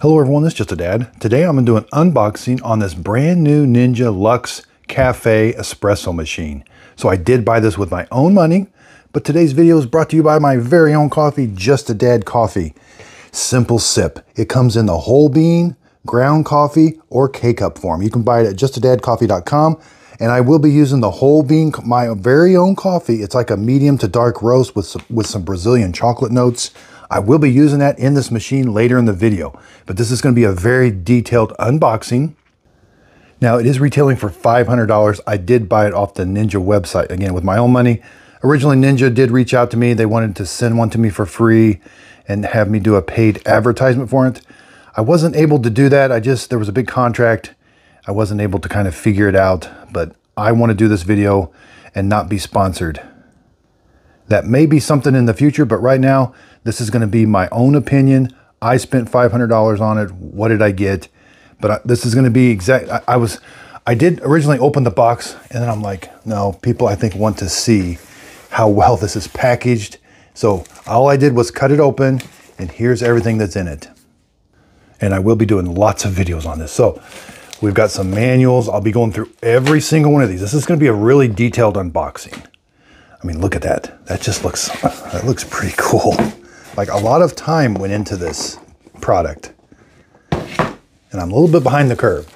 Hello everyone, this is Just a Dad. Today I'm going to do an unboxing on this brand new Ninja Luxe Cafe Espresso machine. So I did buy this with my own money, but today's video is brought to you by my very own coffee, Just a Dad Coffee. Simple sip. It comes in the whole bean, ground coffee, or K-Cup form. You can buy it at justadadcoffee.com, and I will be using the whole bean, my very own coffee. It's like a medium to dark roast with some Brazilian chocolate notes. I will be using that in this machine later in the video, but this is going to be a very detailed unboxing. Now it is retailing for $500. I did buy it off the Ninja website, again, with my own money. Originally, Ninja did reach out to me. They wanted to send one to me for free and have me do a paid advertisement for it. I wasn't able to do that. There was a big contract. I wasn't able to kind of figure it out, but I want to do this video and not be sponsored. That may be something in the future, but right now, this is going to be my own opinion. I spent $500 on it. What did I get? But this is going to be exact. I did originally open the box, and then I'm like, no, people I think want to see how well this is packaged. So all I did was cut it open, and here's everything that's in it. And I will be doing lots of videos on this. So we've got some manuals. I'll be going through every single one of these. This is going to be a really detailed unboxing. I mean, look at that. That looks pretty cool. Like, a lot of time went into this product. And I'm a little bit behind the curve.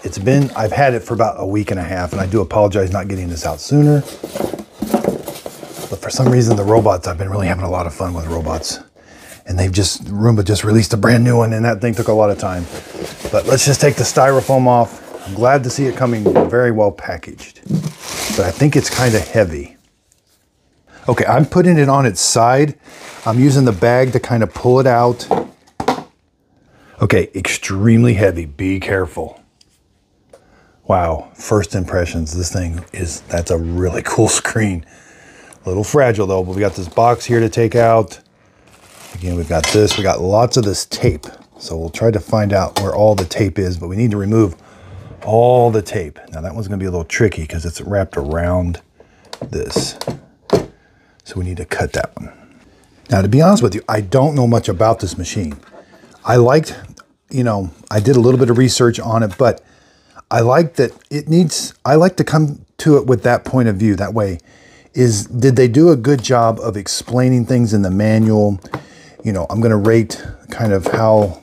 I've had it for about a week and a half, and I do apologize not getting this out sooner. But for some reason, the robots, I've been really having a lot of fun with robots. And Roomba just released a brand new one, and that thing took a lot of time. But let's just take the styrofoam off. I'm glad to see it coming very well packaged. But I think it's kind of heavy. Okay, I'm putting it on its side. I'm using the bag to kind of pull it out. Okay, extremely heavy. Be careful. Wow, first impressions. That's a really cool screen. A little fragile though, but we got this box here to take out. Again, we've got this. We got lots of this tape. So we'll try to find out where all the tape is, but we need to remove all the tape. Now that one's gonna be a little tricky because it's wrapped around this. So we need to cut that one. Now, to be honest with you, I don't know much about this machine. I did a little bit of research on it, but I like that I like to come to it with that point of view. That way, did they do a good job of explaining things in the manual? I'm gonna rate kind of how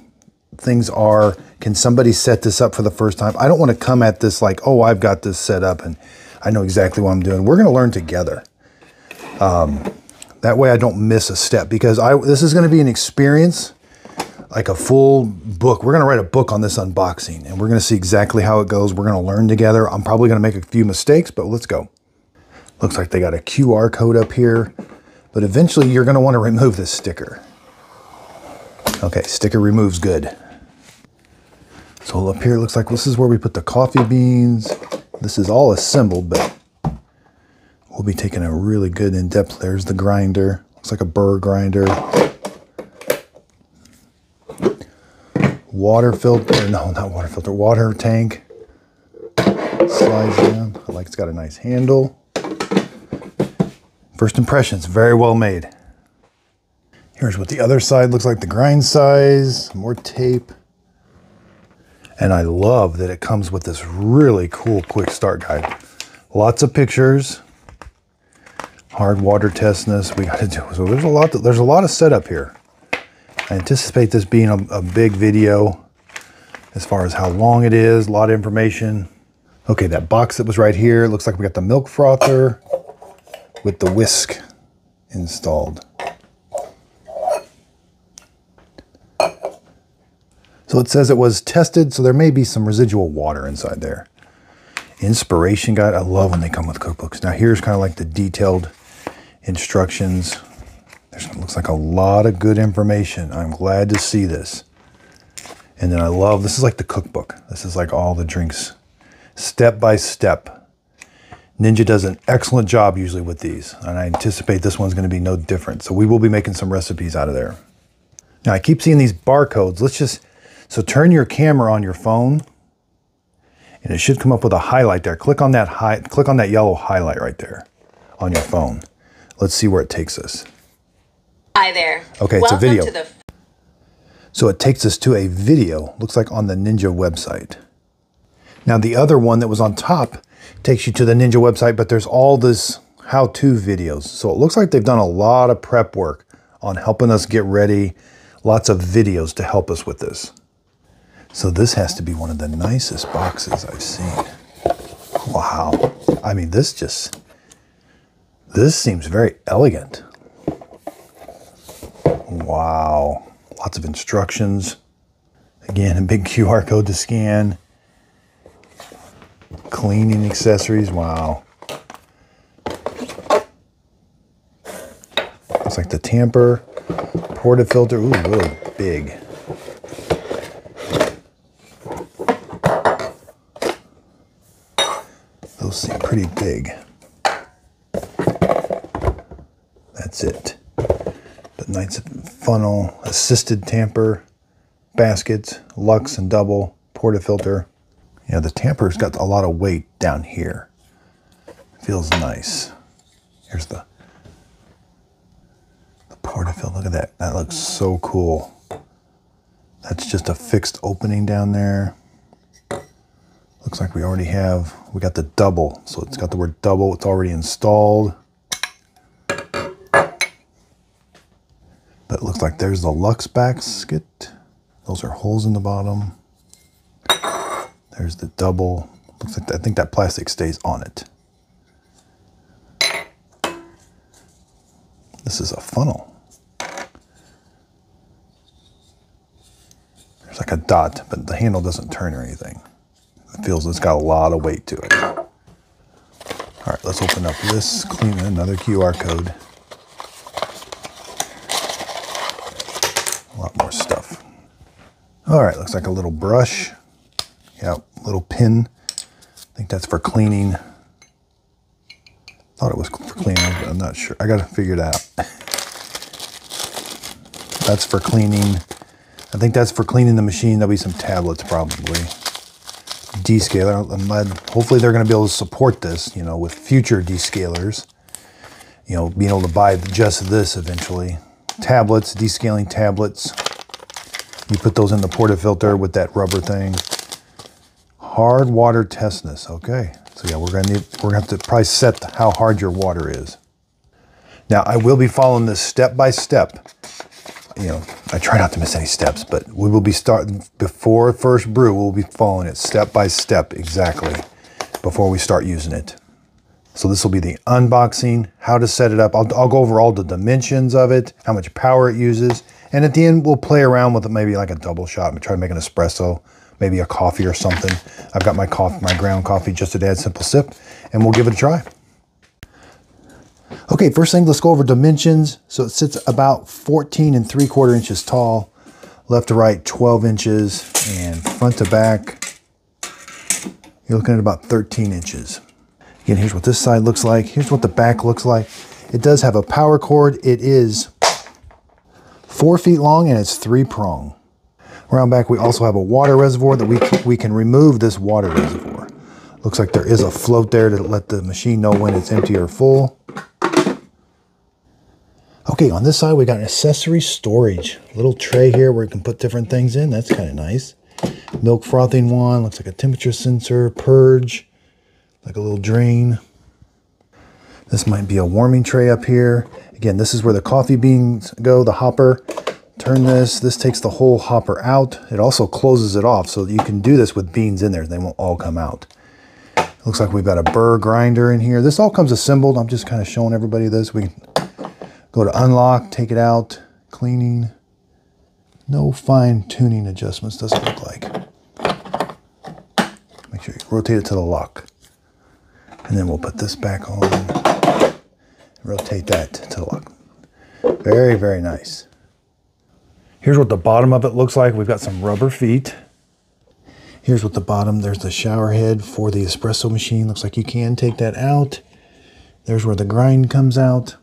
things are. Can somebody set this up for the first time? I don't wanna come at this like, oh, I've got this set up and I know exactly what I'm doing. We're gonna learn together. That way I don't miss a step, because this is going to be an experience, like a full book. We're going to write a book on this unboxing, and we're going to see exactly how it goes. We're going to learn together. I'm probably going to make a few mistakes, but let's go. Looks like they got a QR code up here, but eventually you're going to want to remove this sticker. Okay, sticker removes good. So up here, it looks like this is where we put the coffee beans. This is all assembled, but we'll be taking a really good in-depth. There's the grinder. Looks like a burr grinder. Water filter. No, not water filter. Water tank. Slides down. I like it's got a nice handle. First impressions, very well made. Here's what the other side looks like. The grind size. More tape. And I love that it comes with this really cool quick start guide. Lots of pictures. Hard water testness we got to do. So there's a lot of setup here. I anticipate this being a big video as far as how long it is, a lot of information. Okay, that box that was right here, looks like we got the milk frother with the whisk installed. So it says it was tested, so there may be some residual water inside there. Inspiration guide. I love when they come with cookbooks. Now here's kind of like the detailed instructions. Looks like a lot of good information. I'm glad to see this. And then this is like the cookbook. This is like all the drinks, step by step. Ninja does an excellent job usually with these, and I anticipate this one's going to be no different. So we will be making some recipes out of there. Now I keep seeing these barcodes. So turn your camera on your phone, and it should come up with a highlight there. Click on that yellow highlight right there on your phone. Let's see where it takes us. Hi there. Okay, it's a video. So it takes us to a video, looks like on the Ninja website. Now the other one that was on top takes you to the Ninja website, but there's all this how-to videos. So it looks like they've done a lot of prep work on helping us get ready. Lots of videos to help us with this. So this has to be one of the nicest boxes I've seen. Wow. I mean, this seems very elegant. Wow. Lots of instructions. Again, a big QR code to scan. Cleaning accessories. Wow. Looks like the tamper, portafilter. Ooh, a little big. Those seem pretty big. That's it. The nice funnel, assisted tamper, baskets, Luxe and double, portafilter. Yeah, the tamper's got a lot of weight down here. Feels nice. Here's the portafilter. Look at that. That looks so cool. That's just a fixed opening down there. Looks like we got the double. So it's got the word double. It's already installed. But it looks like there's the Luxe basket. Those are holes in the bottom. There's the double. Looks like I think that plastic stays on it. This is a funnel. There's like a dot, but the handle doesn't turn or anything. It feels it's got a lot of weight to it. All right, let's open up this, clean another QR code. A lot more stuff. All right, looks like a little brush. Yeah, little pin. I think that's for cleaning. Thought it was for cleaning, but I'm not sure. I gotta figure it out. That's for cleaning. I think that's for cleaning the machine. There'll be some tablets probably. Descaler. Hopefully they're gonna be able to support this, you know, with future descalers. You know, being able to buy just this eventually. Tablets, descaling tablets. You put those in the portafilter with that rubber thing. Hard water testness. Okay. So yeah, we're gonna have to probably set how hard your water is. Now I will be following this step by step. You know, I try not to miss any steps, but we will be starting before first brew. We'll be following it step by step exactly before we start using it. So this will be the unboxing, how to set it up. I'll go over all the dimensions of it, how much power it uses, and at the end we'll play around with it, maybe like a double shot and try to make an espresso. Maybe a coffee or something. I've got my ground coffee just to add simple sip, and we'll give it a try. Okay, first thing, let's go over dimensions. So it sits about 14 3/4 inches tall, left to right 12 inches, and front to back, you're looking at about 13 inches. Again, here's what this side looks like. Here's what the back looks like. It does have a power cord. It is 4 feet long and it's 3-prong. Around back, we also have a water reservoir that we can remove this water reservoir. Looks like there is a float there to let the machine know when it's empty or full. Okay, on this side, we got an accessory storage. A little tray here where you can put different things in. That's kind of nice. Milk frothing wand, looks like a temperature sensor, purge, like a little drain. This might be a warming tray up here. Again, this is where the coffee beans go, the hopper. Turn this takes the whole hopper out. It also closes it off, so you can do this with beans in there. They won't all come out. Looks like we've got a burr grinder in here. This all comes assembled. I'm just kind of showing everybody this. We can go to unlock, take it out, cleaning. No fine tuning adjustments, doesn't look like. Make sure you rotate it to the lock. And then we'll put this back on. Rotate that to the lock. Very, very nice. Here's what the bottom of it looks like. We've got some rubber feet. Here's what the bottom, there's the shower head for the espresso machine. Looks like you can take that out. There's where the grind comes out.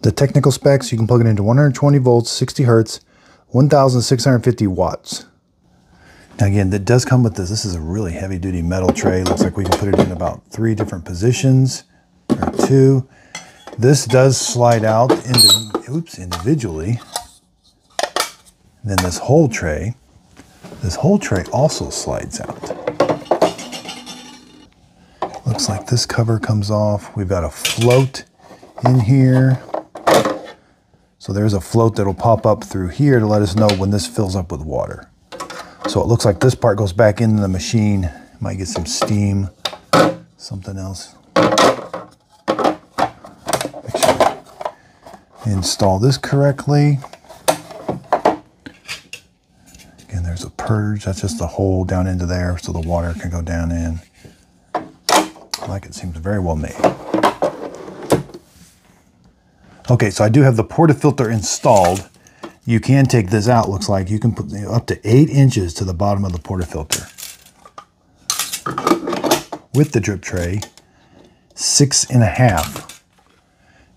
The technical specs, you can plug it into 120 volts, 60 hertz, 1,650 watts. Now again, that does come with this. This is a really heavy duty metal tray. Looks like we can put it in about 3 different positions, or 2. This does slide out individually. And then this whole tray also slides out. Looks like this cover comes off. We've got a float in here. So there's a float that'll pop up through here to let us know when this fills up with water. So it looks like this part goes back into the machine. Might get some steam, something else. Make sure we install this correctly. Again, there's a purge. That's just a hole down into there so the water can go down in. Like it seems very well made. Okay, so I do have the portafilter installed. You can take this out, looks like. You can put up to 8 inches to the bottom of the portafilter. With the drip tray, 6.5.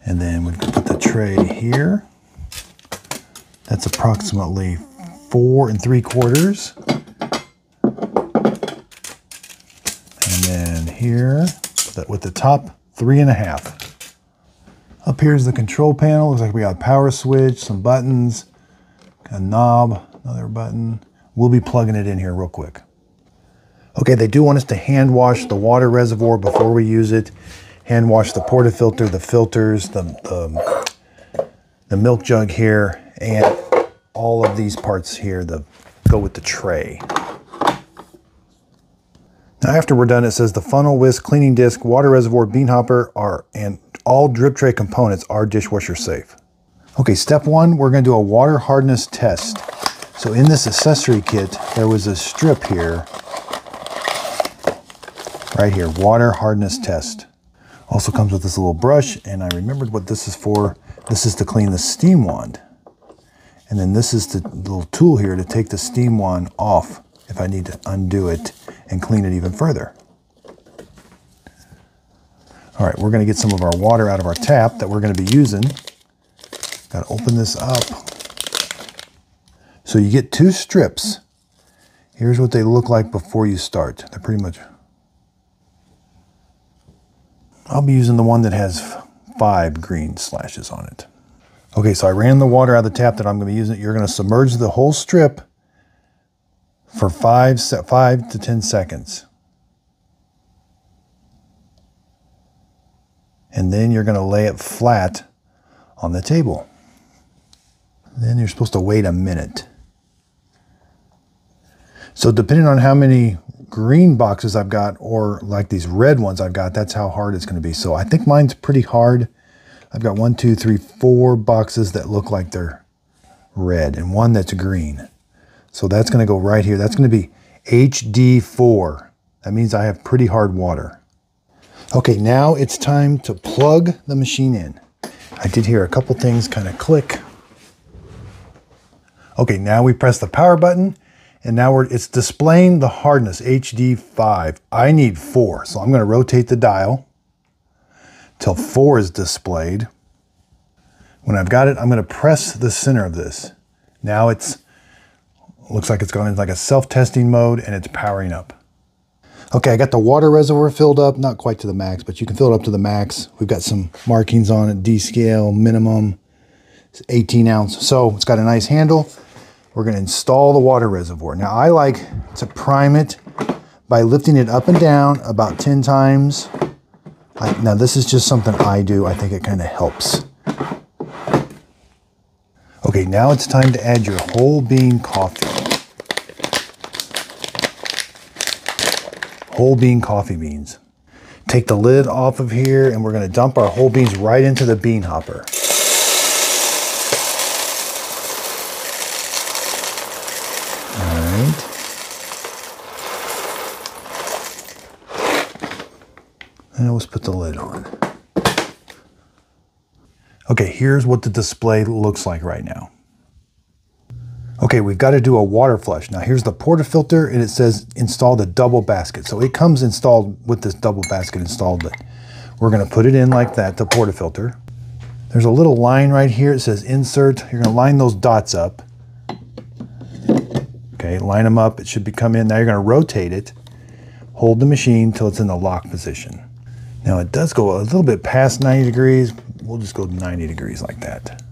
And then we can put the tray here. That's approximately 4 3/4. And then here, with the top, 3.5. Up here is the control panel. Looks like we got a power switch, some buttons, a knob, another button. We'll be plugging it in here real quick. Okay, they do want us to hand wash the water reservoir before we use it. Hand wash the portafilter, the filters, the milk jug here, and all of these parts here that go with the tray. Now after we're done, it says the funnel, whisk, cleaning disc, water reservoir, bean hopper and all drip tray components are dishwasher safe. Okay, step 1, we're going to do a water hardness test. So in this accessory kit, there was a strip here, right here, water hardness test. Also comes with this little brush, and I remembered what this is for. This is to clean the steam wand. And then this is the little tool here to take the steam wand off if I need to undo it and clean it even further. All right, we're going to get some of our water out of our tap that we're going to be using. Got to open this up. So you get 2 strips. Here's what they look like before you start. They're pretty much... I'll be using the one that has 5 green slashes on it. Okay, so I ran the water out of the tap that I'm going to be using. You're going to submerge the whole strip for 5 to 10 seconds. And then you're going to lay it flat on the table. Then you're supposed to wait a minute. So depending on how many green boxes I've got, or like these red ones I've got, that's how hard it's going to be. So I think mine's pretty hard. I've got 1, 2, 3, 4 boxes that look like they're red and 1 that's green. So that's going to go right here. That's going to be HD4. That means I have pretty hard water. Okay, now it's time to plug the machine in. I did hear a couple things kind of click. Okay, now we press the power button, and now it's displaying the hardness, HD5. I need 4, so I'm going to rotate the dial till 4 is displayed. When I've got it, I'm going to press the center of this. Now looks like it's going into like a self-testing mode, and it's powering up. Okay, I got the water reservoir filled up, not quite to the max, but you can fill it up to the max. We've got some markings on it, D scale, minimum, it's 18 ounce. So it's got a nice handle. We're gonna install the water reservoir. Now I like to prime it by lifting it up and down about 10 times. Now this is just something I do. I think it kind of helps. Okay, now it's time to add your whole bean coffee. Whole bean coffee beans. Take the lid off of here, and we're going to dump our whole beans right into the bean hopper. All right. And let's put the lid on. Okay, here's what the display looks like right now. Okay, we've got to do a water flush. Now here's the portafilter, and it says install the double basket. So it comes installed with this double basket installed, but we're going to put it in like that, the portafilter. There's a little line right here. It says insert. You're going to line those dots up. Okay, line them up. It should be come in. Now you're going to rotate it. Hold the machine till it's in the lock position. Now it does go a little bit past 90 degrees. We'll just go 90 degrees like that.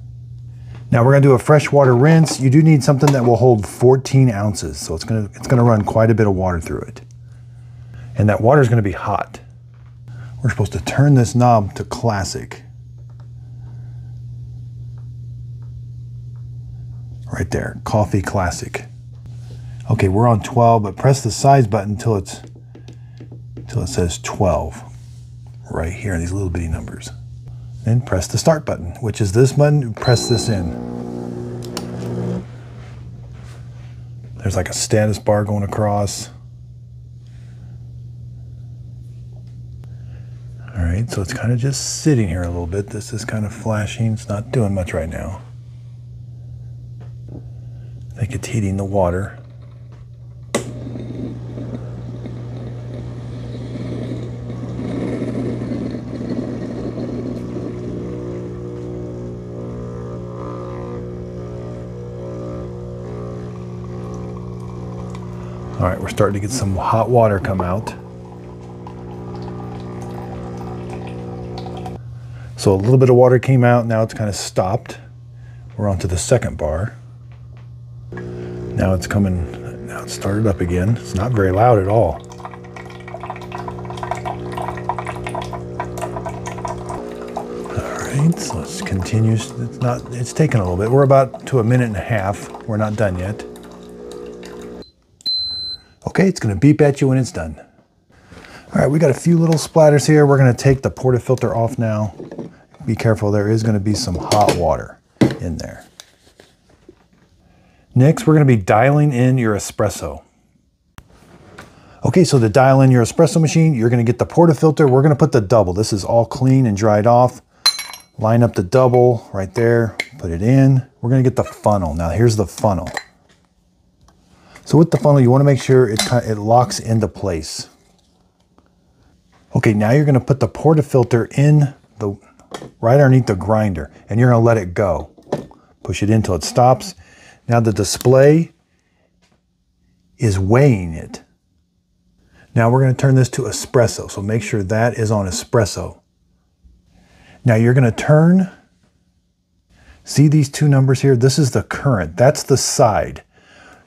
Now we're gonna do a freshwater rinse. You do need something that will hold 14 ounces. So it's gonna run quite a bit of water through it. And that water is gonna be hot. We're supposed to turn this knob to classic. Right there, coffee classic. Okay, we're on 12, but press the size button until it says 12. Right here, these little bitty numbers. Then press the start button, which is this button. Press this in. There's like a status bar going across. All right, so it's kind of just sitting here a little bit. This is kind of flashing. It's not doing much right now. I think it's heating the water. All right, we're starting to get some hot water come out. So a little bit of water came out, now it's kind of stopped. We're on to the second bar. Now it's coming, now it's started up again. It's not very loud at all. All right, so it continues. It's taking a little bit. We're about to a minute and a half. We're not done yet. Okay, it's gonna beep at you when it's done. All right, we got a few little splatters here. We're gonna take the portafilter off now. Be careful, there is gonna be some hot water in there. Next, we're gonna be dialing in your espresso. Okay, so to dial in your espresso machine, you're gonna get the portafilter. We're gonna put the double. This is all clean and dried off. Line up the double right there, put it in. We're gonna get the funnel. Now here's the funnel. So with the funnel, you wanna make sure it locks into place. Okay, now you're gonna put the portafilter in right underneath the grinder, and you're gonna let it go. Push it in until it stops. Now the display is weighing it. Now we're gonna turn this to espresso, so make sure that is on espresso. Now you're gonna turn, see these two numbers here? This is the current, that's the side.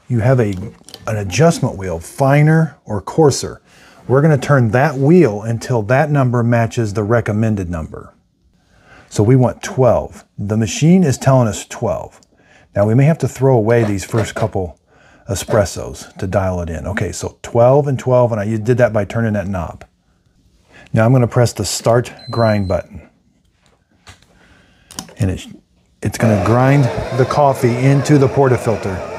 You have an adjustment wheel, finer or coarser. We're gonna turn that wheel until that number matches the recommended number. So we want 12. The machine is telling us 12. Now we may have to throw away these first couple espressos to dial it in. Okay, so 12 and 12, and I did that by turning that knob. Now I'm gonna press the start grind button. And it's gonna grind the coffee into the portafilter.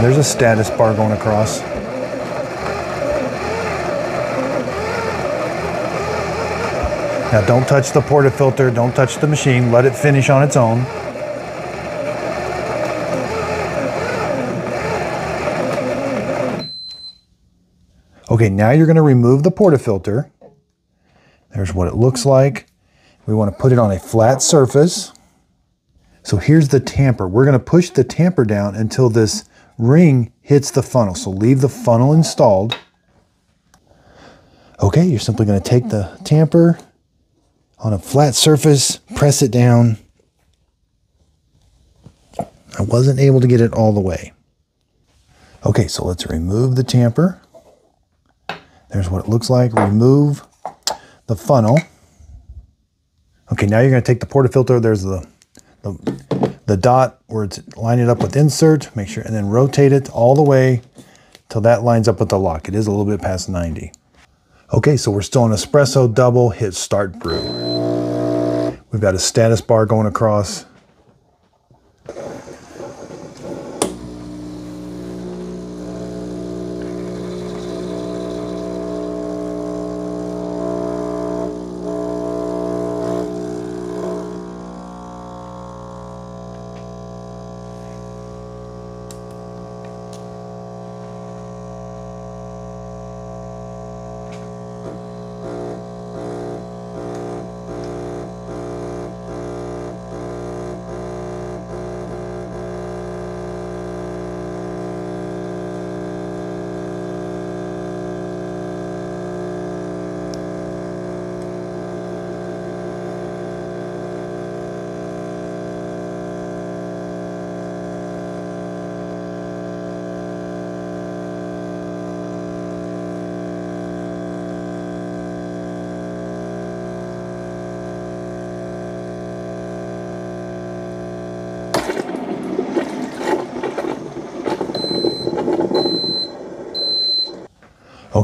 There's a status bar going across. Now don't touch the portafilter, don't touch the machine, let it finish on its own. Okay, now you're gonna remove the portafilter. There's what it looks like. We wanna put it on a flat surface. So here's the tamper. We're gonna push the tamper down until this ring hits the funnel. So leave the funnel installed. Okay, you're simply going to take the tamper on a flat surface, press it down. I wasn't able to get it all the way. Okay, so let's remove the tamper. There's what it looks like. Remove the funnel. Okay, now you're going to take the portafilter. There's the dot where it's lining it up with insert, make sure, and then rotate it all the way till that lines up with the lock. It is a little bit past 90. Okay, so we're still on espresso, double, hit start brew. We've got a status bar going across.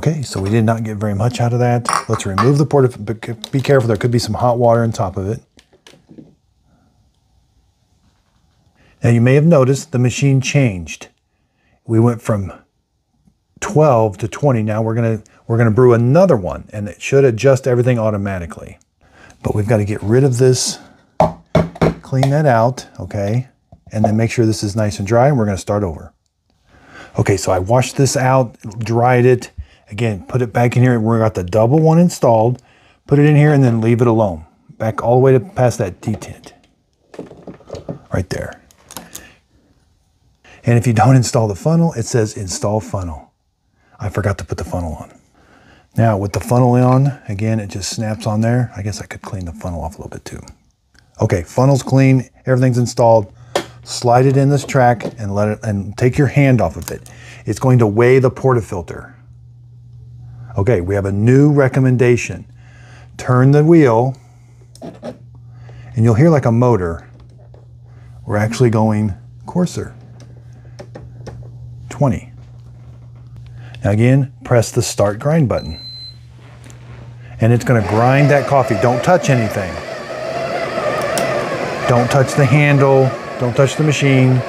Okay, so we did not get very much out of that. Let's remove the portafilter, but be careful, there could be some hot water on top of it. Now you may have noticed the machine changed. We went from 12 to 20. Now we're gonna brew another one, and it should adjust everything automatically. But we've got to get rid of this, clean that out, okay? And then make sure this is nice and dry, and we're gonna start over. Okay, so I washed this out, dried it. Again, put it back in here. We got the double one installed. Put it in here and then leave it alone. Back all the way to past that detent. Right there. And if you don't install the funnel, it says install funnel. I forgot to put the funnel on. Now with the funnel on, again, it just snaps on there. I guess I could clean the funnel off a little bit too. Okay, funnel's clean, everything's installed. Slide it in this track and let it, and take your hand off of it. It's going to weigh the portafilter. Okay, we have a new recommendation. Turn the wheel and you'll hear like a motor. We're actually going coarser. 20. Now again, press the start grind button. And it's going to grind that coffee. Don't touch anything. Don't touch the handle. Don't touch the machine.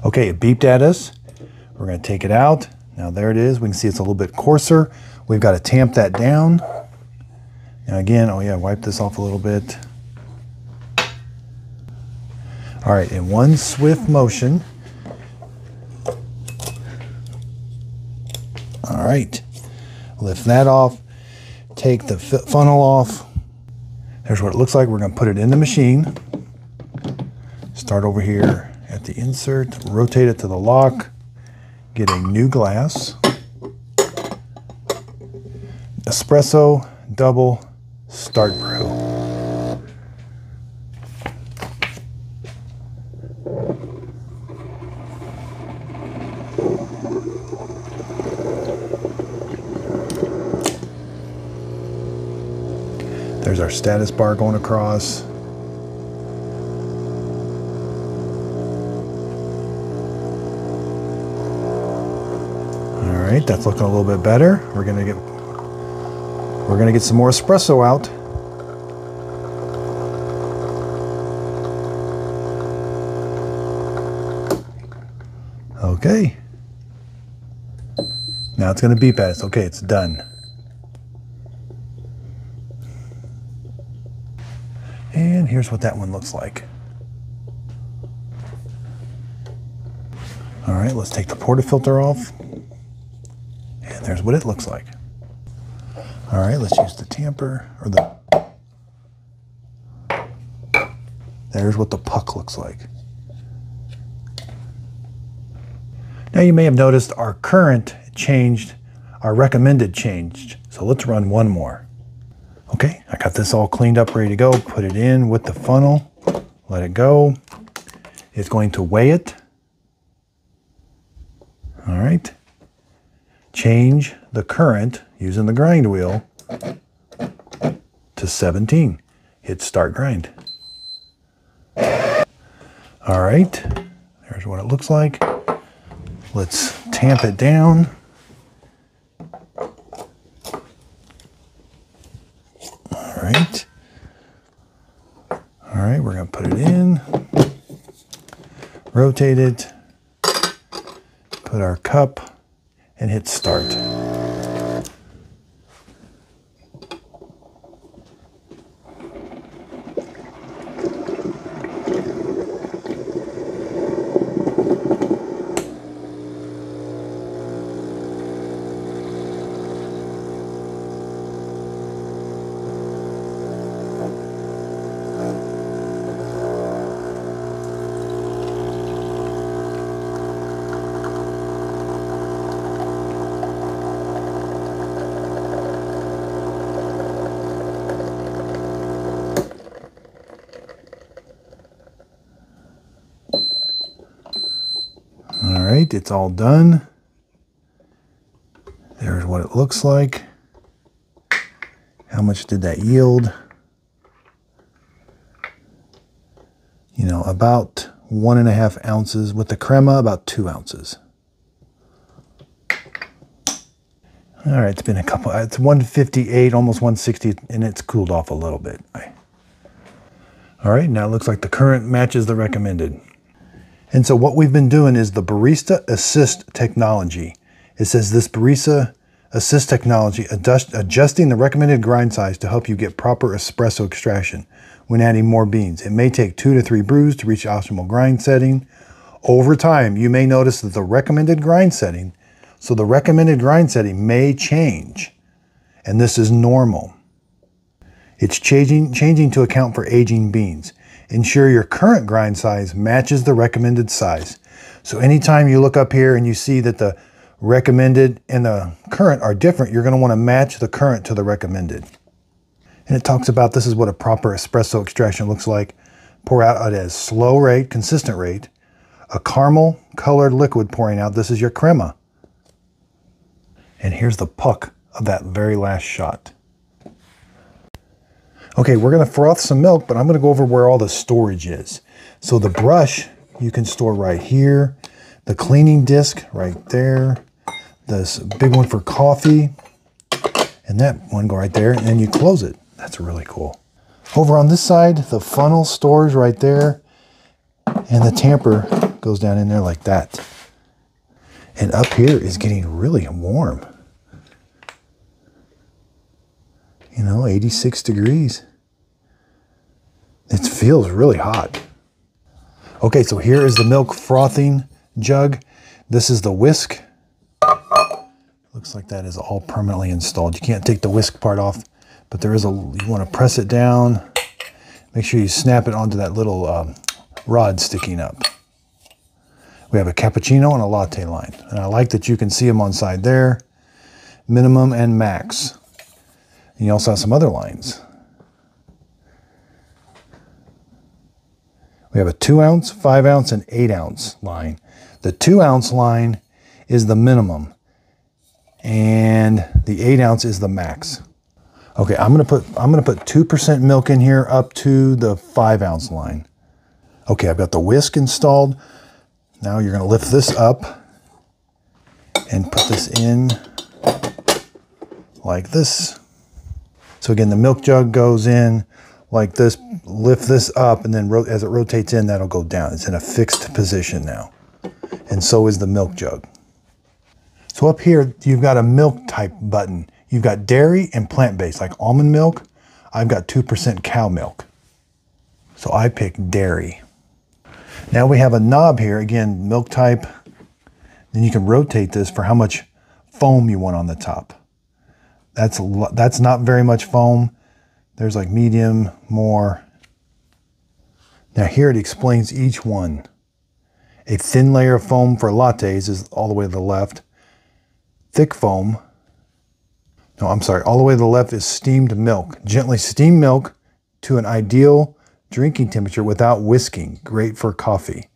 Okay, it beeped at us. We're going to take it out. Now there it is. We can see it's a little bit coarser. We've got to tamp that down. Now again, oh yeah, wipe this off a little bit. All right, in one swift motion. All right, lift that off. Take the funnel off. There's what it looks like. We're going to put it in the machine. Start over here at the insert, rotate it to the lock, get a new glass. Espresso double start brew. There's our status bar going across. All right, that's looking a little bit better. We're gonna get some more espresso out. Okay. Now it's gonna beep at us. Okay, it's done. And here's what that one looks like. All right, let's take the portafilter off. And there's what it looks like. All right, let's use the tamper, or there's what the puck looks like. Now you may have noticed our current changed, our recommended changed. So let's run one more. Okay, I got this all cleaned up, ready to go. Put it in with the funnel, let it go. It's going to weigh it. All right. Change the current using the grind wheel to 17. Hit start grind. All right, there's what it looks like. Let's tamp it down. All right. All right, we're gonna put it in, rotate it, put our cup, and hit start. All right, it's all done. There's what it looks like. How much did that yield? You know, about 1.5 ounces. With the crema, about 2 ounces. All right, it's been a couple, it's 158, almost 160, and it's cooled off a little bit. All right, now it looks like the current matches the recommended. And so what we've been doing is the Barista Assist Technology. It says this Barista Assist Technology adjusting the recommended grind size to help you get proper espresso extraction when adding more beans. It may take 2 to 3 brews to reach optimal grind setting. Over time, you may notice that the recommended grind setting may change, and this is normal. It's changing to account for aging beans. Ensure your current grind size matches the recommended size. So anytime you look up here and you see that the recommended and the current are different, you're going to want to match the current to the recommended. And it talks about this is what a proper espresso extraction looks like. Pour out at a slow rate, consistent rate. A caramel colored liquid pouring out. This is your crema. And here's the puck of that very last shot. Okay, we're going to froth some milk, but I'm going to go over where all the storage is. So the brush you can store right here. The cleaning disc right there. This big one for coffee. And that one go right there, and then you close it. That's really cool. Over on this side, the funnel stores right there. And the tamper goes down in there like that. And up here is getting really warm. You know, 86 degrees. It feels really hot. Okay, so here is the milk frothing jug. This is the whisk. Looks like that is all permanently installed. You can't take the whisk part off, but there is you want to press it down. Make sure you snap it onto that little rod sticking up. We have a cappuccino and a latte line. And I like that you can see them on side there. Minimum and max. And you also have some other lines. We have a 2 ounce, 5 ounce, and 8 ounce line. The 2 ounce line is the minimum. And the 8 ounce is the max. Okay, I'm gonna put 2% milk in here up to the 5 ounce line. Okay, I've got the whisk installed. Now you're going to lift this up and put this in like this. So again, the milk jug goes in like this, lift this up, and then as it rotates in, that'll go down. It's in a fixed position now. And so is the milk jug. So up here, you've got a milk type button. You've got dairy and plant-based, like almond milk. I've got 2% cow milk. So I picked dairy. Now we have a knob here, again, milk type. Then you can rotate this for how much foam you want on the top. That's not very much foam. There's like medium, more. Now here it explains each one. A thin layer of foam for lattes is all the way to the left. Thick foam, no, I'm sorry, all the way to the left is steamed milk. Gently steam milk to an ideal drinking temperature without whisking. Great for coffee.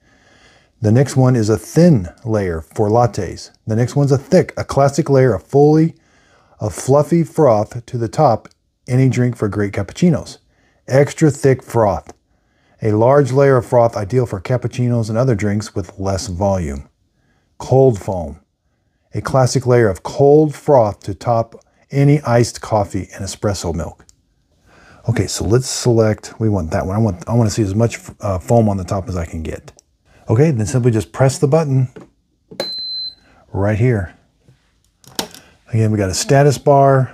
The next one is a thin layer for lattes. The next one's a classic layer of fluffy froth to the top. Any drink for great cappuccinos. Extra thick froth. A large layer of froth ideal for cappuccinos and other drinks with less volume. Cold foam. A classic layer of cold froth to top any iced coffee and espresso milk. Okay, so let's select, we want that one. I want to see as much foam on the top as I can get. Okay, then simply just press the button right here. Again, we got a status bar.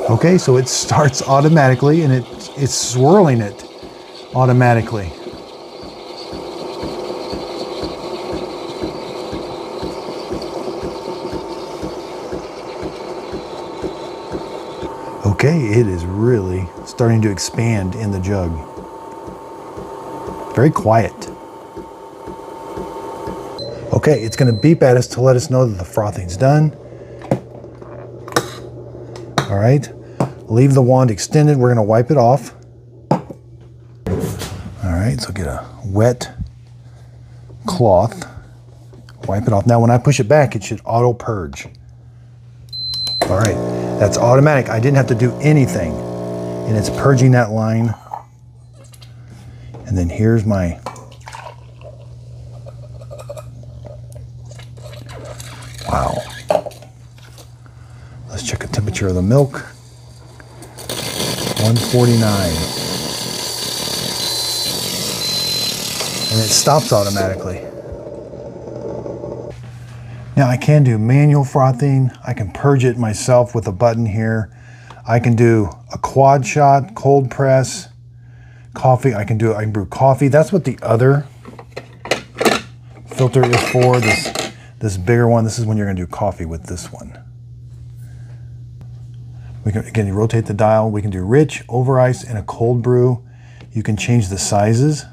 Okay, so it starts automatically and it's swirling it automatically. Okay, it is really starting to expand in the jug. Very quiet. Okay, it's going to beep at us to let us know that the frothing's done. All right, leave the wand extended. We're going to wipe it off. All right, so get a wet cloth, wipe it off. Now, when I push it back, it should auto purge. All right, that's automatic. I didn't have to do anything, and it's purging that line And then here's my wow. Let's check the temperature of the milk. 149. And it stops automatically. Now I can do manual frothing. I can purge it myself with a button here. I can do a quad shot, cold press, coffee. I can brew coffee. That's what the other filter is for. This bigger one. This is when you're going to do coffee with this one. We can, again, you rotate the dial. We can do rich, over ice, and a cold brew. You can change the sizes.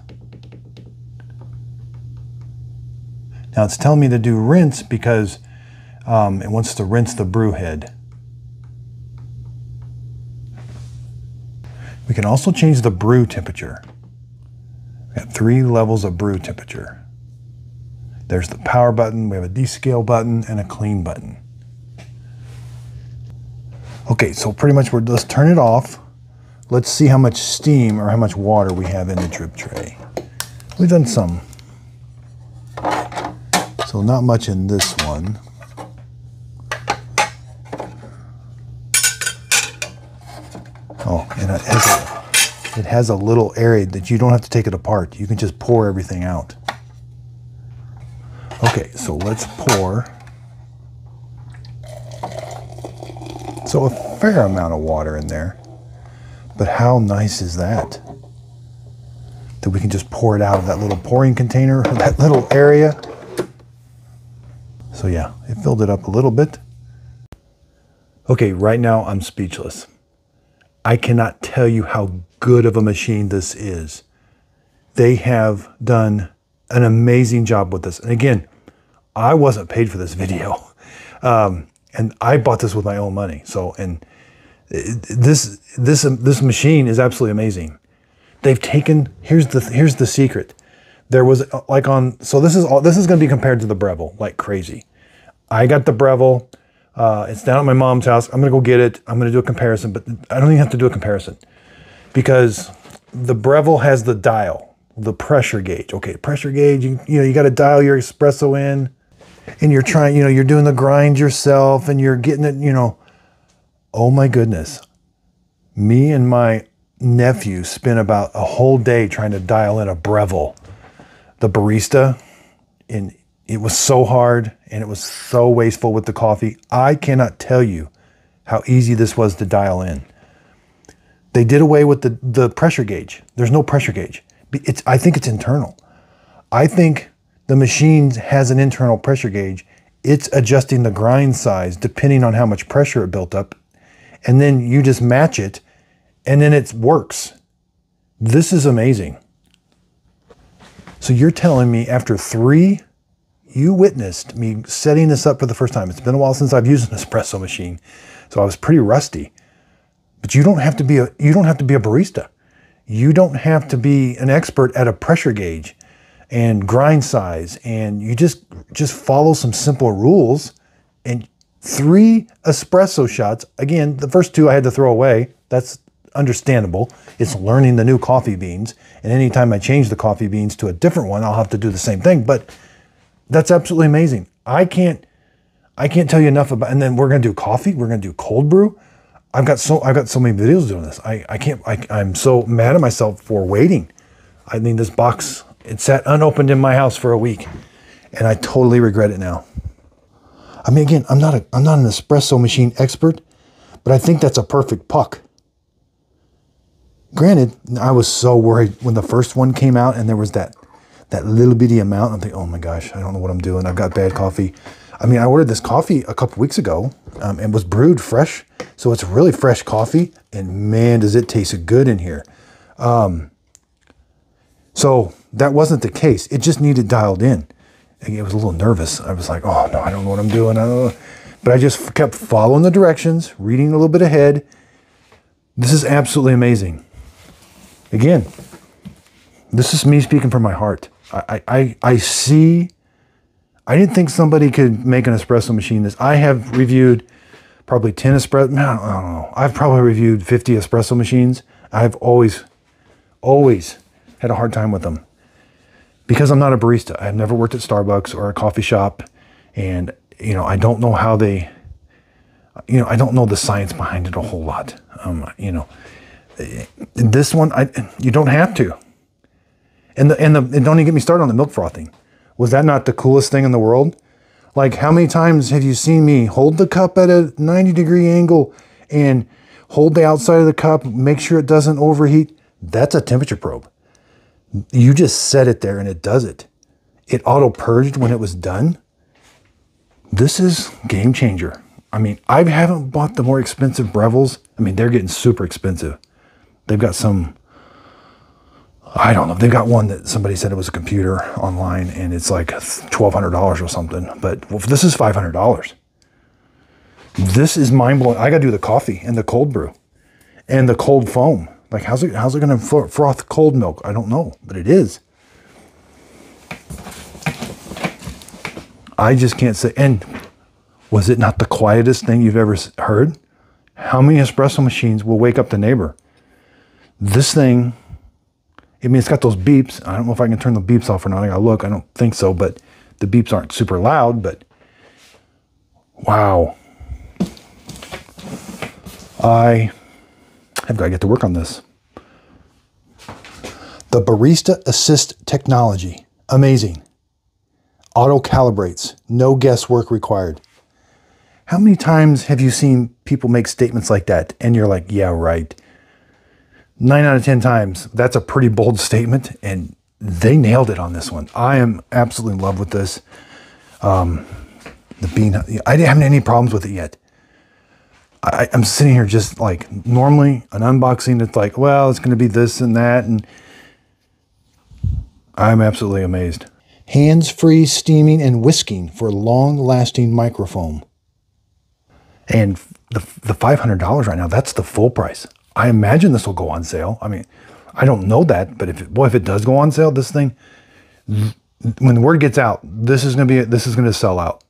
Now it's telling me to do rinse because it wants to rinse the brew head. We can also change the brew temperature. We've got 3 levels of brew temperature. There's the power button, we have a descale button, and a clean button. Okay, so pretty much let's turn it off. Let's see how much steam or how much water we have in the drip tray. We've done some. So not much in this one. Oh, and it has a little area that you don't have to take it apart. You can just pour everything out. Okay, so let's pour. So a fair amount of water in there. But how nice is that? That we can just pour it out of that little pouring container, that little area. So yeah, it filled it up a little bit. Okay, right now I'm speechless. I cannot tell you how good of a machine this is. They have done an amazing job with this. And again, I wasn't paid for this video. And I bought this with my own money. So, and this machine is absolutely amazing. They've taken, here's the secret. There was like so this is going to be compared to the Breville like crazy. I got the Breville. It's down at my mom's house. I'm going to go get it. I'm going to do a comparison, but I don't even have to do a comparison because the Breville has the dial, the pressure gauge. Okay, pressure gauge, you got to dial your espresso in and you're trying, you're doing the grind yourself and you're getting it, oh my goodness. Me and my nephew spent about a whole day trying to dial in a Breville, the Barista, and it was so hard and it was so wasteful with the coffee. I cannot tell you how easy this was to dial in. They did away with the pressure gauge. There's no pressure gauge. I think it's internal. I think the machine has an internal pressure gauge. It's adjusting the grind size depending on how much pressure it built up. And then you just match it and then it works. This is amazing. So you're telling me after 3, you witnessed me setting this up for the first time. It's been a while since I've used an espresso machine, so I was pretty rusty. But you don't have to be a barista. You don't have to be an expert at a pressure gauge and grind size, and you just follow some simple rules. And 3 espresso shots. Again, the first 2 I had to throw away. That's understandable. It's learning the new coffee beans, and anytime I change the coffee beans to a different one, I'll have to do the same thing. But that's absolutely amazing. I can't tell you enough about. And then we're gonna do coffee. We're gonna do cold brew. I've got so many videos doing this. I'm so mad at myself for waiting. I mean, this box, it sat unopened in my house for a week, and I totally regret it now. I mean, again, I'm not an espresso machine expert, but I think that's a perfect puck. Granted, I was so worried when the first one came out and there was that little bitty amount. I'm thinking, oh my gosh, I don't know what I'm doing. I've got bad coffee. I mean, I ordered this coffee a couple weeks ago. It was brewed fresh. So it's really fresh coffee. And man, does it taste good in here. So that wasn't the case. It just needed dialed in. I was a little nervous. I was like, oh no, I don't know what I'm doing. I don't know. But I just kept following the directions, reading a little bit ahead. This is absolutely amazing. Again, this is me speaking from my heart. I see, I didn't think somebody could make an espresso machine this. I have reviewed probably 10 espresso, I don't know. I've probably reviewed 50 espresso machines. I've always had a hard time with them. Because I'm not a barista. I've never worked at Starbucks or a coffee shop. And, you know, I don't know how they, you know, I don't know the science behind it a whole lot. You know, this one, you don't have to. And don't even get me started on the milk frothing. Was that not the coolest thing in the world? Like, how many times have you seen me hold the cup at a 90-degree angle and hold the outside of the cup, make sure it doesn't overheat? That's a temperature probe. You just set it there and it does it. It auto-purged when it was done. This is game changer. I mean, I haven't bought the more expensive Brevils. I mean, they're getting super expensive. They've got some, I don't know, they've got one that somebody said it was a computer online and it's like $1,200 or something. But this is $500. This is mind-blowing. I got to do the coffee and the cold brew and the cold foam. Like, how's it going to froth cold milk? I don't know, but it is. I just can't say. And was it not the quietest thing you've ever heard? How many espresso machines will wake up the neighbor? This thing, I mean, it's got those beeps. I don't know if I can turn the beeps off or not. I gotta look. I don't think so, but the beeps aren't super loud, but wow. I have got to get to work on this. The Barista Assist Technology. Amazing. Auto calibrates. No guesswork required. How many times have you seen people make statements like that and you're like, yeah, right. 9 out of 10 times, that's a pretty bold statement, and they nailed it on this one. I am absolutely in love with this. The bean, I didn't have any problems with it yet. I'm sitting here just like, normally an unboxing, it's like, well, it's going to be this and that, and I'm absolutely amazed. Hands-free steaming and whisking for long-lasting microfoam. And the $500 right now, that's the full price. I imagine this will go on sale. I mean, I don't know that, but if it does go on sale, this thing, when the word gets out, this is going to sell out.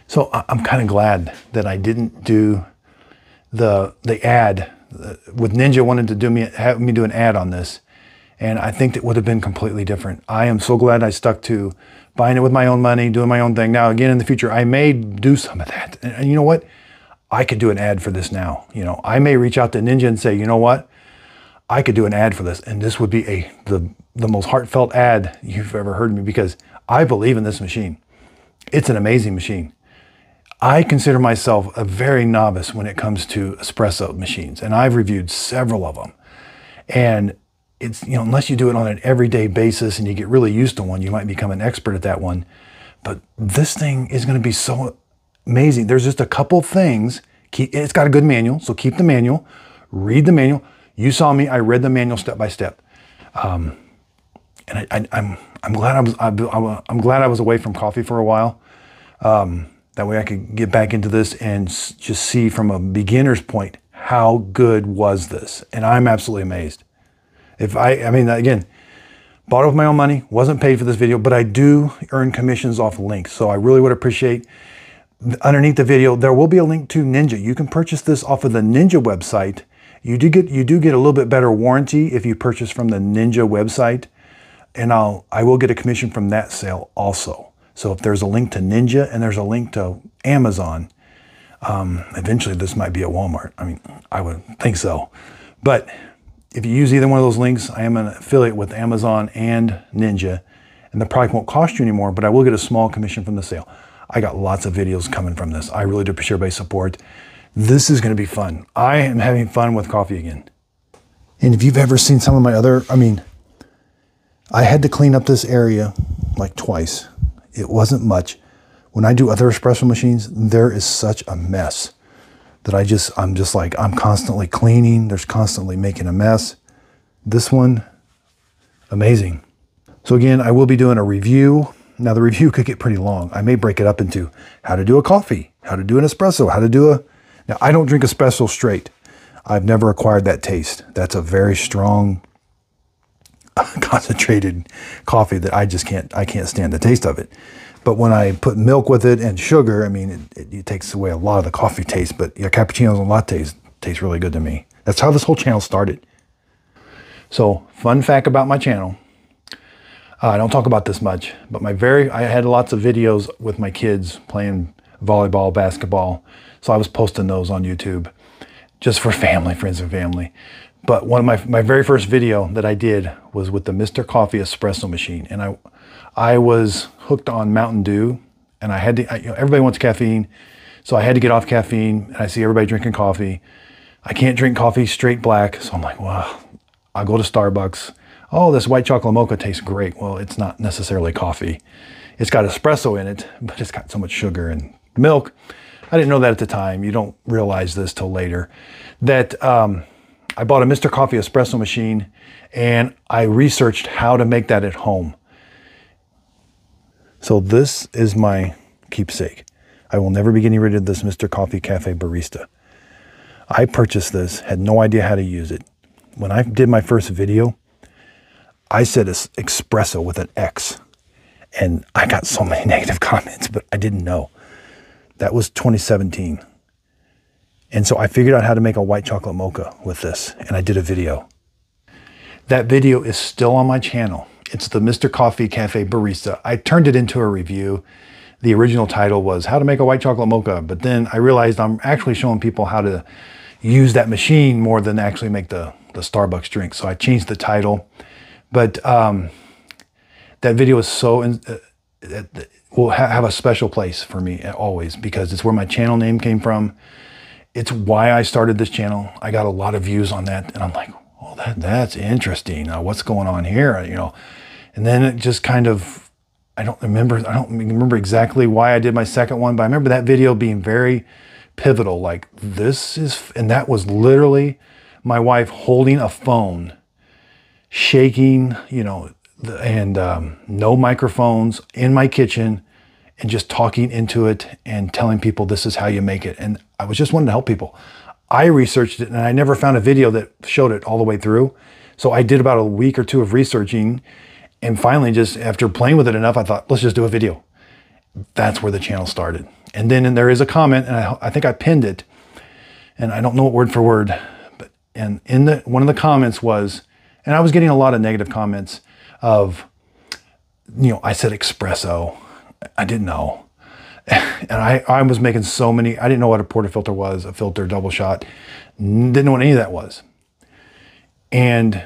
So I'm kind of glad that I didn't do the ad with Ninja wanted to have me do an ad on this. And I think it would have been completely different. I am so glad I stuck to buying it with my own money, doing my own thing. Now, again, in the future, I may do some of that. And you know what? I could do an ad for this now. You know, I may reach out to Ninja and say, you know what? I could do an ad for this. And this would be the most heartfelt ad you've ever heard me, because I believe in this machine. It's an amazing machine. I consider myself a very novice when it comes to espresso machines, and I've reviewed several of them. And it's, you know, unless you do it on an everyday basis and you get really used to one, you might become an expert at that one. But this thing is going to be so amazing. There's just a couple things. It's got a good manual, so keep the manual, read the manual. You saw me, I read the manual step by step. And I'm glad I was away from coffee for a while. That way I could get back into this and just see from a beginner's point, how good was this? And I'm absolutely amazed. I mean, again, bought it with my own money, wasn't paid for this video, but I do earn commissions off links. So I really would appreciate, underneath the video, there will be a link to Ninja. You can purchase this off of the Ninja website. You do get a little bit better warranty if you purchase from the Ninja website. And I will get a commission from that sale also. So if there's a link to Ninja and there's a link to Amazon, eventually this might be at Walmart. I mean, I would think so. But if you use either one of those links, I am an affiliate with Amazon and Ninja, and the product won't cost you anymore, but I will get a small commission from the sale. I got lots of videos coming from this. I really do appreciate everybody's support. This is going to be fun. I am having fun with coffee again. And if you've ever seen some of my other, I mean, I had to clean up this area like twice. It wasn't much. When I do other espresso machines, there is such a mess that I'm just like, I'm constantly cleaning. There's constantly making a mess. This one, amazing. So again, I will be doing a review. Now the review could get pretty long. I may break it up into how to do a coffee, how to do an espresso, how to do now I don't drink espresso straight. I've never acquired that taste. That's a very strong, concentrated coffee that I can't stand the taste of it. But when I put milk with it and sugar, I mean, it takes away a lot of the coffee taste. But yeah, cappuccinos and lattes taste really good to me. That's how this whole channel started. So fun fact about my channel. I don't talk about this much, but I had lots of videos with my kids playing volleyball, basketball. So I was posting those on YouTube just for family, friends and family. But one of my very first video that I did was with the Mr. Coffee espresso machine. And I was hooked on Mountain Dew, and I had to, everybody wants caffeine. So I had to get off caffeine, and I see everybody drinking coffee. I can't drink coffee straight black. So I'm like, well, I'll go to Starbucks. Oh, this white chocolate mocha tastes great. Well, it's not necessarily coffee. It's got espresso in it, but it's got so much sugar and milk. I didn't know that at the time. You don't realize this till later. That I bought a Mr. Coffee espresso machine, and I researched how to make that at home. So this is my keepsake. I will never be getting rid of this Mr. Coffee Cafe Barista. I purchased this, had no idea how to use it. When I did my first video, I said espresso with an X, and I got so many negative comments, but I didn't know. That was 2017. And so I figured out how to make a white chocolate mocha with this, and I did a video. That video is still on my channel. It's the Mr. Coffee Cafe Barista. I turned it into a review. The original title was How to Make a White Chocolate Mocha, but then I realized I'm actually showing people how to use that machine more than actually make the Starbucks drink. So I changed the title. But that video is so, will have a special place for me always, because it's where my channel name came from. It's why I started this channel. I got a lot of views on that, and I'm like, oh, that's interesting. What's going on here? And then it just kind of, I don't remember exactly why I did my second one, but I remember that video being very pivotal. Like, and that was literally my wife holding a phone, shaking, and no microphones in my kitchen, and just talking into it and telling people this is how you make it. And I was just wanting to help people. I researched it, and I never found a video that showed it all the way through. So I did about a week or two of researching, and finally, just after playing with it enough, I thought, let's just do a video. That's where the channel started. And then there is a comment, and I think I pinned it, and I don't know it word for word, but and in one of the comments was, and I was getting a lot of negative comments of, I said espresso. I didn't know. And I was making so many, I didn't know what a portafilter was, a filter, double shot. Didn't know what any of that was. And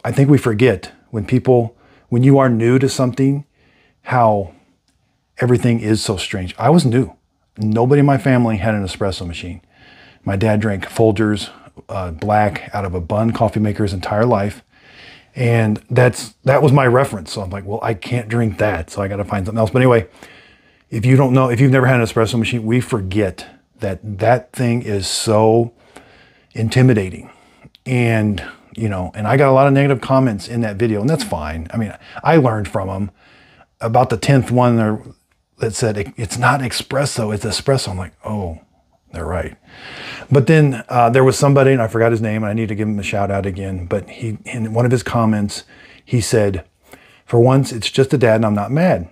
I think we forget when you are new to something, how everything is so strange. I was new. Nobody in my family had an espresso machine. My dad drank Folgers black out of a Bunn coffee maker his entire life. And that was my reference. So I'm like, well, I can't drink that. So I got to find something else. But anyway, if you don't know, if you've never had an espresso machine, we forget that thing is so intimidating. And, and I got a lot of negative comments in that video, and that's fine. I mean, I learned from them. About the 10th one there that said, it's not espresso, it's espresso. I'm like, oh, they're right. But then there was somebody, and I forgot his name, and I need to give him a shout out again. But in one of his comments, he said, for once, it's just a dad and I'm not mad.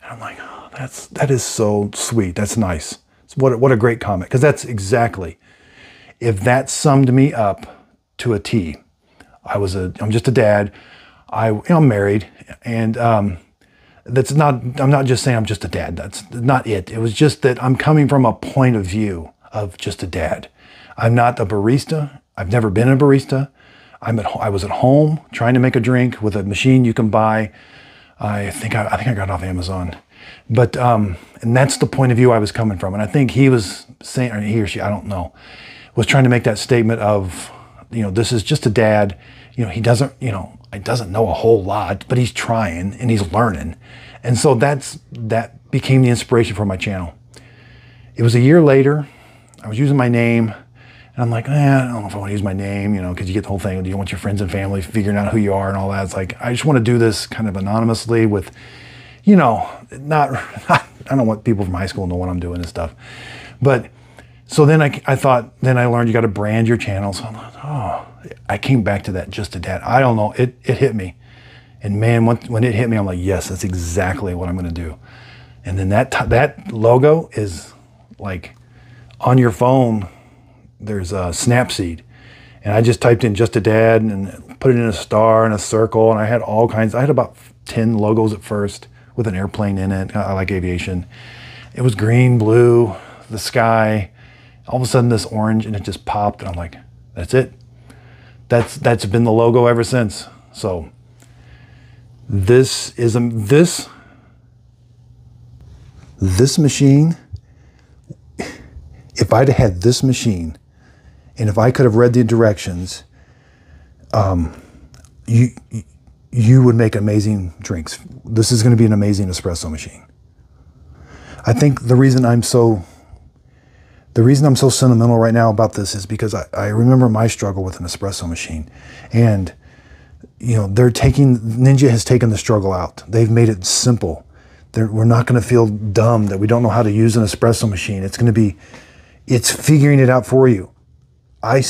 And I'm like, oh, that is so sweet. That's nice. What a great comment. Because that's exactly, if that summed me up to a T. I'm just a dad. I'm married, and I'm not just saying I'm just a dad. That's not it. It was just that I'm coming from a point of view of just a dad. I'm not a barista. I've never been a barista. I was at home trying to make a drink with a machine you can buy. I think I got it off Amazon. But and that's the point of view I was coming from. And I think he was saying, or he or she, I don't know, was trying to make that statement of, this is just a dad. He doesn't, he doesn't know a whole lot, but he's trying and he's learning. And so that became the inspiration for my channel. It was a year later. I was using my name, and I'm like, I don't know if I want to use my name, because you get the whole thing. You don't want your friends and family figuring out who you are and all that. It's like, I just want to do this kind of anonymously with, I don't want people from high school to know what I'm doing and stuff. But so then I thought, then I learned you got to brand your channel. So I'm like, oh, I came back to that just a dad. I don't know, it hit me. And man, when it hit me, I'm like, yes, that's exactly what I'm going to do. And then that logo is like on your phone. There's a Snapseed, and I just typed in just a dad and put it in a star and a circle, and I had all kinds. I had about 10 logos at first with an airplane in it. I like aviation. It was green, blue, the sky. All of a sudden this orange, and it just popped, and I'm like, that's it. That's been the logo ever since. So this machine, if I'd had this machine, and if I could have read the directions, you would make amazing drinks. This is going to be an amazing espresso machine. I think the reason I'm so sentimental right now about this is because I remember my struggle with an espresso machine, and you know, Ninja has taken the struggle out. They've made it simple. We're not going to feel dumb that we don't know how to use an espresso machine. It's figuring it out for you. I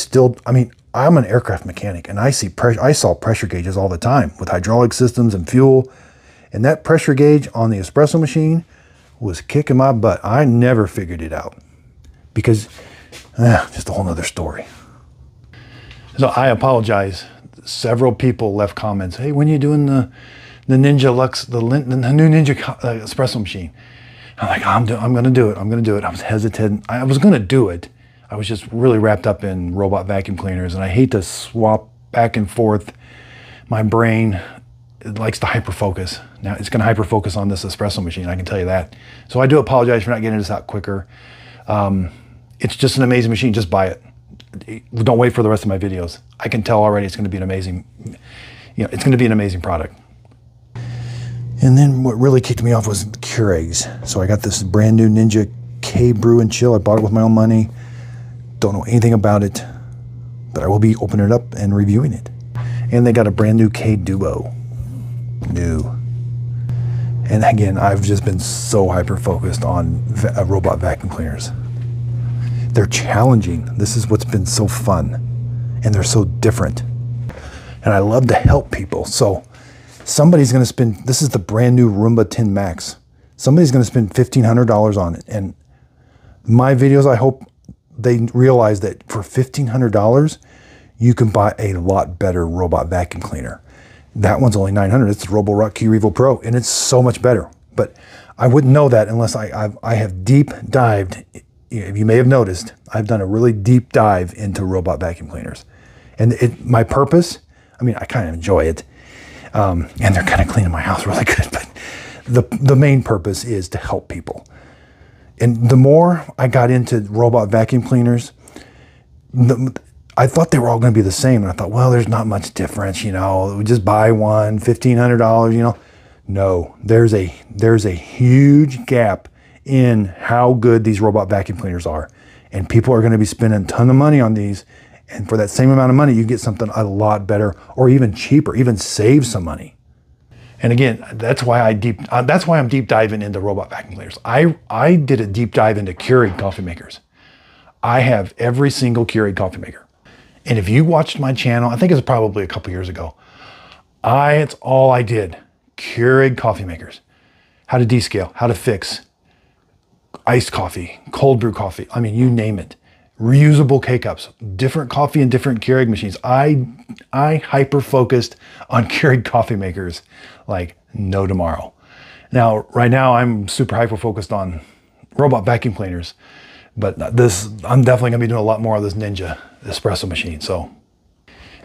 mean, I'm an aircraft mechanic, and I saw pressure gauges all the time with hydraulic systems and fuel, and that pressure gauge on the espresso machine was kicking my butt. I never figured it out because, just a whole nother story. So I apologize. Several people left comments. Hey, when are you doing the Ninja Luxe, the new Ninja espresso machine? I'm like, I'm going to do it. I'm going to do it. I was hesitant. I was going to do it. I was just really wrapped up in robot vacuum cleaners, and I hate to swap back and forth. My brain, it likes to hyper-focus. Now it's going to hyper-focus on this espresso machine, I can tell you that. So I do apologize for not getting this out quicker. It's just an amazing machine. Just buy it. Don't wait for the rest of my videos. I can tell already it's going to be an amazing, it's going to be an amazing product. And then what really kicked me off was Keurigs. So I got this brand new Ninja K Brew and Chill. I bought it with my own money. Don't know anything about it, but I will be opening it up and reviewing it. And they got a brand new K Duo. New. And again, I've just been so hyper-focused on robot vacuum cleaners. They're challenging. This is what's been so fun. And they're so different. And I love to help people. So somebody's going to spend, this is the brand new Roomba 10 Max. Somebody's going to spend $1,500 on it. And my videos, I hope they realize that for $1,500, you can buy a lot better robot vacuum cleaner. That one's only $900. It's the Roborock Q Revo Pro, and it's so much better. But I wouldn't know that unless I have deep dived. If you may have noticed, I've done a really deep dive into robot vacuum cleaners. And my purpose, I mean, I kind of enjoy it. And they're kind of cleaning my house really good. But the main purpose is to help people. And the more I got into robot vacuum cleaners, I thought they were all going to be the same. And I thought, well, there's not much difference, we just buy one, $1,500, No, there's a huge gap in how good these robot vacuum cleaners are. And people are going to be spending a ton of money on these. And for that same amount of money, you get something a lot better or even cheaper, even save some money. And again, that's why I'm deep diving into robot vacuum cleaners. I did a deep dive into Keurig coffee makers. I have every single Keurig coffee maker. And if you watched my channel, I think it was probably a couple years ago, it's all I did. Keurig coffee makers. How to descale, how to fix iced coffee, cold brew coffee. I mean, you name it. Reusable K-Cups, different coffee and different Keurig machines. I hyper-focused on Keurig coffee makers like no tomorrow. Now, right now, I'm super hyper-focused on robot vacuum cleaners, but I'm definitely gonna be doing a lot more of this Ninja espresso machine. So,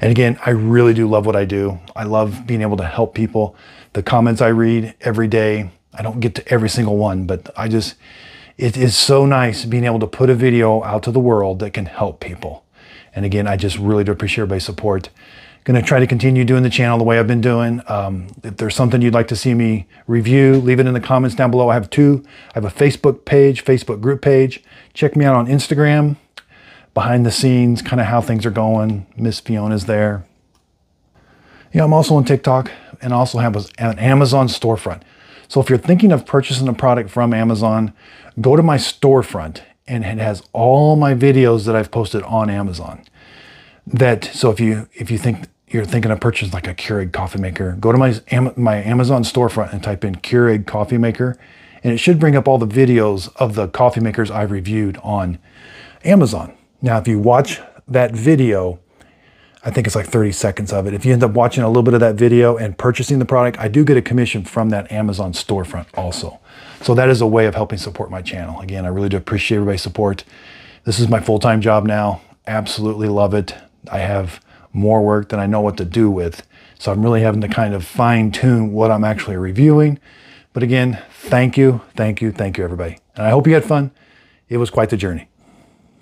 and again, I really do love what I do. I love being able to help people. The comments I read every day, I don't get to every single one, but it is so nice being able to put a video out to the world that can help people. And again, I just really do appreciate everybody's support. Gonna try to continue doing the channel the way I've been doing. If there's something you'd like to see me review, leave it in the comments down below. I have a Facebook page, Facebook group page. Check me out on Instagram, behind the scenes, kind of how things are going. Miss Fiona's there. I'm also on TikTok, and I also have an Amazon storefront. So if you're thinking of purchasing a product from Amazon, go to my storefront, and it has all my videos that I've posted on Amazon. So if you think you're thinking of purchasing like a Keurig coffee maker, go to my Amazon storefront and type in Keurig coffee maker, and it should bring up all the videos of the coffee makers I've reviewed on Amazon. Now, if you watch that video, I think it's like 30 seconds of it. If you end up watching a little bit of that video and purchasing the product, I do get a commission from that Amazon storefront also. So that is a way of helping support my channel. Again, I really do appreciate everybody's support. This is my full-time job now. Absolutely love it. I have more work than I know what to do with. So I'm really having to kind of fine tune what I'm actually reviewing. But again, thank you, everybody. And I hope you had fun. It was quite the journey.